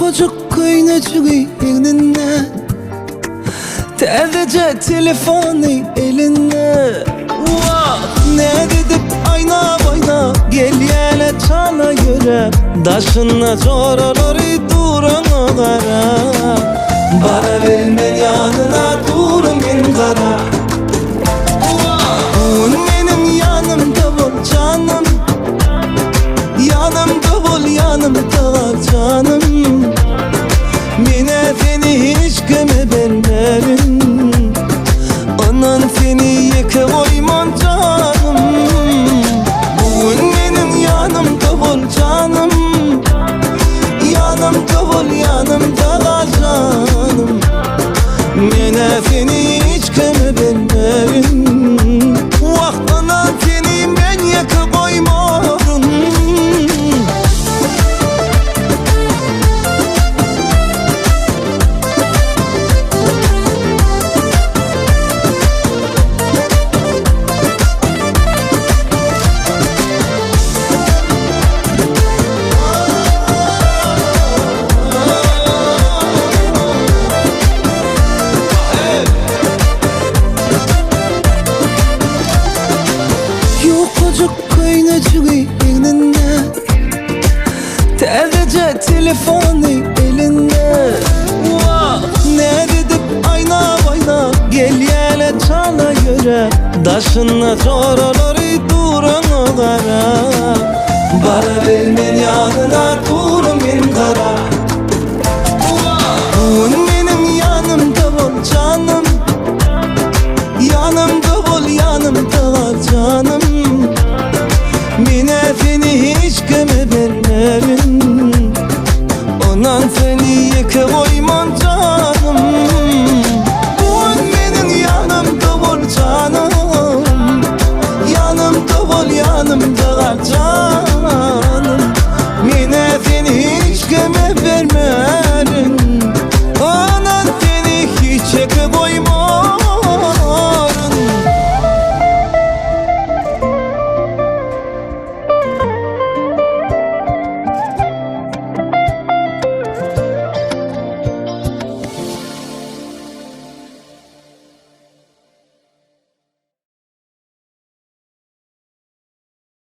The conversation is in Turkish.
çocuk kuyunucu eline, sadece telefonu eline. Vah, ne dedik ayna boyna, gel yele çala göre, daşına çoraları durana kara. Bara vermen yanına durmen kara. Benim yanımda ol canım, yanımda ol, yanımda kal canım. Mine seni hiç göme vermerim, anan seni yıka koymam canım. Bugün benim yanımda ol canım, yanımda ol, yanımda kal canım. Mine seni hiç göme vermerim, anan seni ben yıka koymam. Eline, sadece telefonu elinde. Vah, ne dedik ayna boyna, gel yele çala göre, daşına çoraları durana kara. Bara vermen yanına durmen kara. Bugün benim yanımda ol canım, yanımda ol, yanımda kal canım. Mine seni hiç